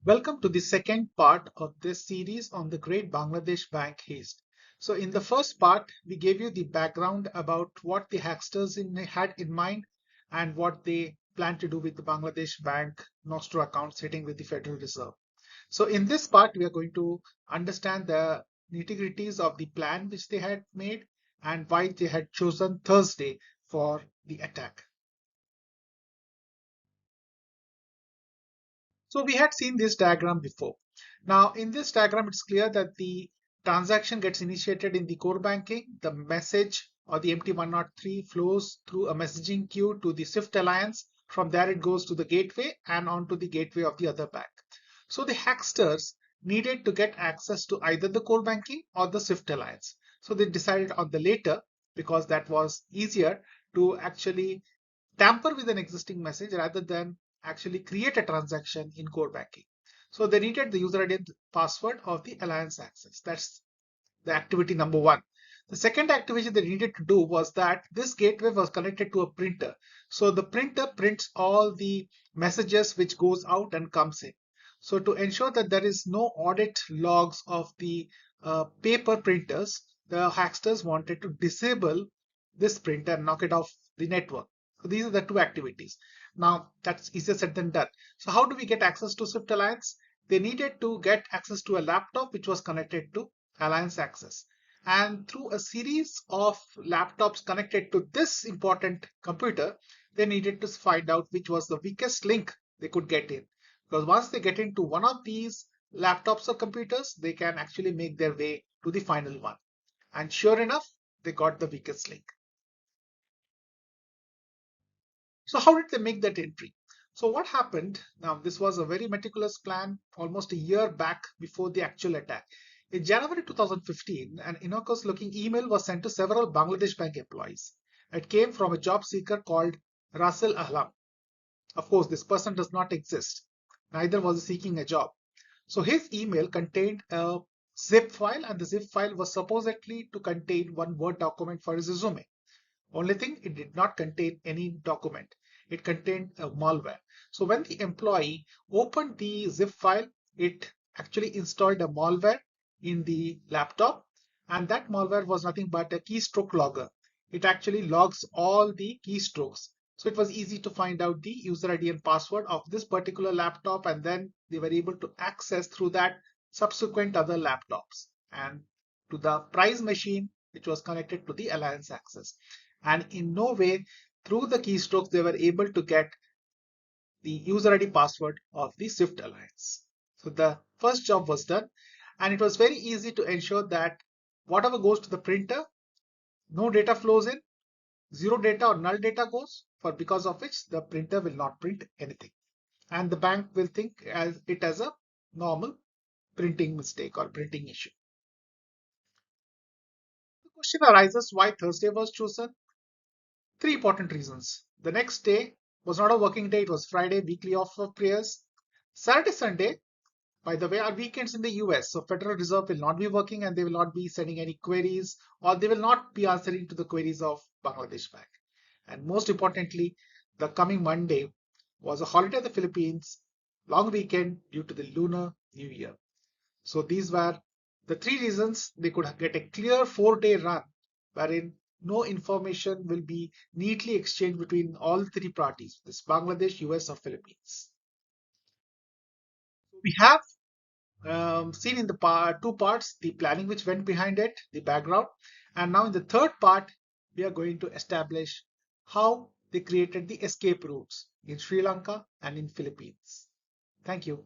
Welcome to the second part of this series on the Great Bangladesh Bank Heist. So in the first part, we gave you the background about what the hacksters had in mind and what they planned to do with the Bangladesh Bank Nostro account sitting with the Federal Reserve. So in this part, we are going to understand the nitty-gritties of the plan which they had made and why they had chosen Thursday for the attack. So we had seen this diagram before. Now in this diagram, it's clear that the transaction gets initiated in the core banking. The message or the MT103 flows through a messaging queue to the Swift Alliance. From there, it goes to the gateway and onto the gateway of the other bank. So the hacksters needed to get access to either the core banking or the Swift Alliance. So they decided on the later because that was easier to actually tamper with an existing message rather than actually create a transaction in core banking. So they needed the user ID and password of the alliance access. That's the activity number one. The second activity they needed to do was that this gateway was connected to a printer. So the printer prints all the messages which goes out and comes in. So to ensure that there is no audit logs of the paper printers, the hacksters wanted to disable this printer and knock it off the network. So these are the two activities. Now that's easier said than done. So how do we get access to Swift Alliance? They needed to get access to a laptop which was connected to Alliance Access. And through a series of laptops connected to this important computer, they needed to find out which was the weakest link they could get in. Because once they get into one of these laptops or computers, they can actually make their way to the final one. And sure enough, they got the weakest link. So how did they make that entry? So what happened? Now, this was a very meticulous plan almost a year back before the actual attack. In January 2015, an innocuous looking email was sent to several Bangladesh Bank employees. It came from a job seeker called Russell Ahlam. Of course, this person does not exist. Neither was he seeking a job. So his email contained a zip file, and the zip file was supposedly to contain one Word document for his resume. Only thing, it did not contain any document. It contained a malware. So when the employee opened the zip file, it actually installed a malware in the laptop. And that malware was nothing but a keystroke logger. It actually logs all the keystrokes. So it was easy to find out the user ID and password of this particular laptop. And then they were able to access through that subsequent other laptops and to the prize machine, which was connected to the Alliance Access. And in no way through the keystrokes they were able to get the user ID password of the Swift Alliance. So the first job was done, and it was very easy to ensure that whatever goes to the printer, no data flows in, zero data or null data goes, for because of which the printer will not print anything. And the bank will think as it as a normal printing mistake or printing issue. The question arises why Thursday was chosen. Three important reasons. The next day was not a working day, it was Friday, weekly off for prayers. Saturday, Sunday, by the way, are weekends in the US, so Federal Reserve will not be working and they will not be sending any queries or they will not be answering to the queries of Bangladesh Bank. And most importantly, the coming Monday was a holiday in the Philippines, long weekend due to the Lunar New Year. So these were the three reasons they could get a clear 4-day run wherein no information will be neatly exchanged between all three parties, this Bangladesh, US or Philippines. We have seen in the two parts the planning which went behind it, the background, and now in the third part we are going to establish how they created the escape routes in Sri Lanka and in Philippines. Thank you.